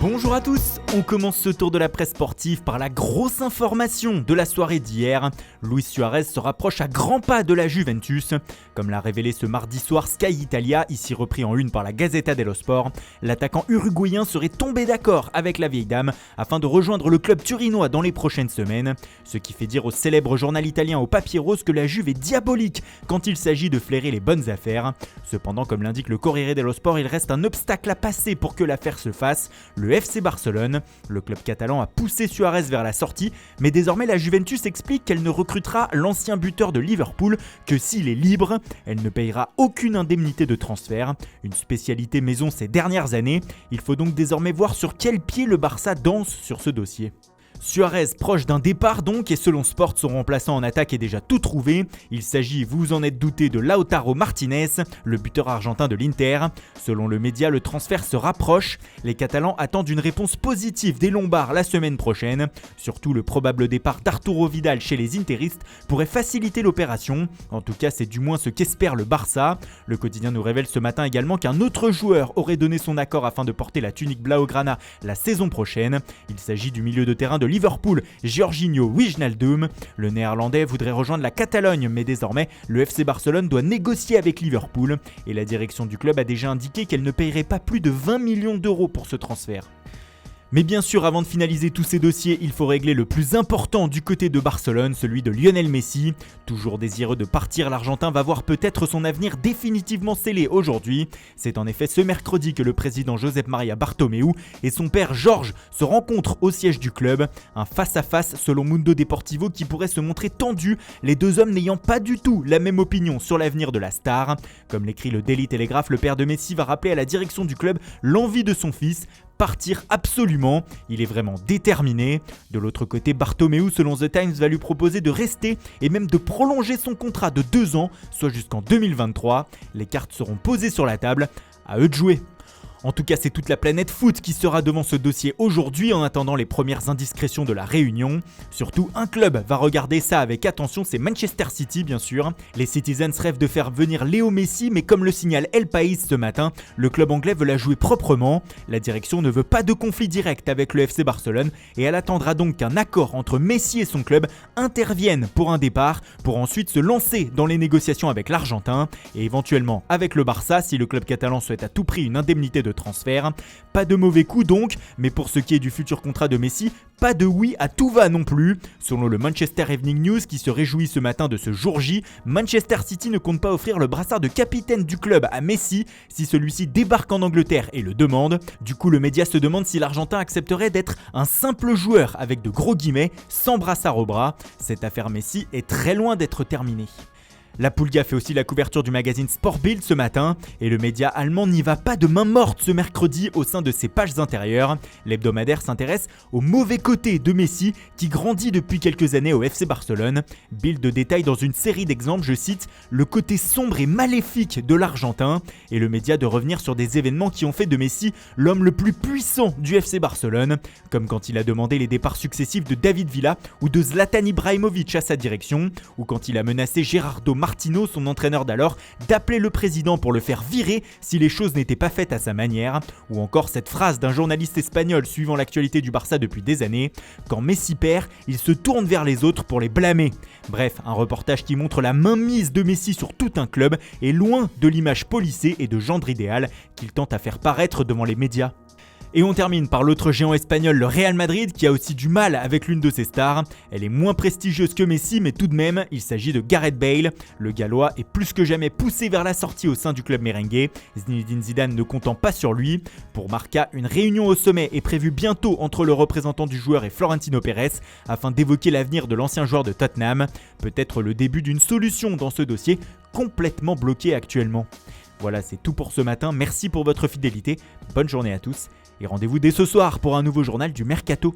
Bonjour à tous, on commence ce tour de la presse sportive par la grosse information de la soirée d'hier. Luis Suarez se rapproche à grands pas de la Juventus. Comme l'a révélé ce mardi soir Sky Italia, ici repris en une par la Gazzetta dello Sport, l'attaquant uruguayen serait tombé d'accord avec la vieille dame afin de rejoindre le club turinois dans les prochaines semaines. Ce qui fait dire au célèbre journal italien au papier rose que la Juve est diabolique quand il s'agit de flairer les bonnes affaires. Cependant, comme l'indique le Corriere dello Sport, il reste un obstacle à passer pour que l'affaire se fasse. Le FC Barcelone. Le club catalan a poussé Suarez vers la sortie, mais désormais la Juventus explique qu'elle ne recrutera l'ancien buteur de Liverpool que s'il est libre. Elle ne payera aucune indemnité de transfert, une spécialité maison ces dernières années. Il faut donc désormais voir sur quel pied le Barça danse sur ce dossier. Suarez proche d'un départ donc, et selon Sport, son remplaçant en attaque est déjà tout trouvé. Il s'agit, vous vous en êtes douté, de Lautaro Martinez, le buteur argentin de l'Inter. Selon le média, le transfert se rapproche. Les Catalans attendent une réponse positive des Lombards la semaine prochaine. Surtout, le probable départ d'Arturo Vidal chez les Interistes pourrait faciliter l'opération. En tout cas, c'est du moins ce qu'espère le Barça. Le quotidien nous révèle ce matin également qu'un autre joueur aurait donné son accord afin de porter la tunique blaugrana la saison prochaine. Il s'agit du milieu de terrain de Liverpool, Georginio Wijnaldum. Le néerlandais voudrait rejoindre la Catalogne, mais désormais, le FC Barcelone doit négocier avec Liverpool et la direction du club a déjà indiqué qu'elle ne paierait pas plus de 20 millions d'euros pour ce transfert. Mais bien sûr, avant de finaliser tous ces dossiers, il faut régler le plus important du côté de Barcelone, celui de Lionel Messi. Toujours désireux de partir, l'Argentin va voir peut-être son avenir définitivement scellé aujourd'hui. C'est en effet ce mercredi que le président Josep Maria Bartomeu et son père Jorge se rencontrent au siège du club. Un face-à-face selon Mundo Deportivo qui pourrait se montrer tendu, les deux hommes n'ayant pas du tout la même opinion sur l'avenir de la star. Comme l'écrit le Daily Telegraph, le père de Messi va rappeler à la direction du club l'envie de son fils. Partir absolument, il est vraiment déterminé. De l'autre côté, Bartomeu, selon The Times, va lui proposer de rester et même de prolonger son contrat de 2 ans, soit jusqu'en 2023. Les cartes seront posées sur la table, à eux de jouer. En tout cas, c'est toute la planète foot qui sera devant ce dossier aujourd'hui en attendant les premières indiscrétions de la réunion. Surtout, un club va regarder ça avec attention, c'est Manchester City bien sûr. Les Citizens rêvent de faire venir Léo Messi, mais comme le signale El País ce matin, le club anglais veut la jouer proprement. La direction ne veut pas de conflit direct avec le FC Barcelone et elle attendra donc qu'un accord entre Messi et son club intervienne pour un départ, pour ensuite se lancer dans les négociations avec l'Argentin et éventuellement avec le Barça si le club catalan souhaite à tout prix une indemnité de transfert. Pas de mauvais coup donc, mais pour ce qui est du futur contrat de Messi, pas de oui à tout va non plus. Selon le Manchester Evening News qui se réjouit ce matin de ce jour J, Manchester City ne compte pas offrir le brassard de capitaine du club à Messi si celui-ci débarque en Angleterre et le demande. Du coup, le média se demande si l'Argentin accepterait d'être un simple joueur avec de gros guillemets, sans brassard au bras. Cette affaire Messi est très loin d'être terminée. La Pulga fait aussi la couverture du magazine Sport Bild ce matin et le média allemand n'y va pas de main morte ce mercredi au sein de ses pages intérieures. L'hebdomadaire s'intéresse au mauvais côté de Messi qui grandit depuis quelques années au FC Barcelone. Bild détaille dans une série d'exemples, je cite, le côté sombre et maléfique de l'Argentin et le média de revenir sur des événements qui ont fait de Messi l'homme le plus puissant du FC Barcelone, comme quand il a demandé les départs successifs de David Villa ou de Zlatan Ibrahimovic à sa direction, ou quand il a menacé Gerardo Martino, son entraîneur d'alors, d'appeler le président pour le faire virer si les choses n'étaient pas faites à sa manière, ou encore cette phrase d'un journaliste espagnol suivant l'actualité du Barça depuis des années, quand Messi perd, il se tourne vers les autres pour les blâmer. Bref, un reportage qui montre la mainmise de Messi sur tout un club et loin de l'image policée et de gendre idéal qu'il tente à faire paraître devant les médias. Et on termine par l'autre géant espagnol, le Real Madrid, qui a aussi du mal avec l'une de ses stars. Elle est moins prestigieuse que Messi, mais tout de même, il s'agit de Gareth Bale. Le Gallois est plus que jamais poussé vers la sortie au sein du club merengue, Zinedine Zidane ne comptant pas sur lui. Pour Marca, une réunion au sommet est prévue bientôt entre le représentant du joueur et Florentino Pérez, afin d'évoquer l'avenir de l'ancien joueur de Tottenham. Peut-être le début d'une solution dans ce dossier, complètement bloqué actuellement. Voilà, c'est tout pour ce matin, merci pour votre fidélité, bonne journée à tous. Et rendez-vous dès ce soir pour un nouveau journal du Mercato.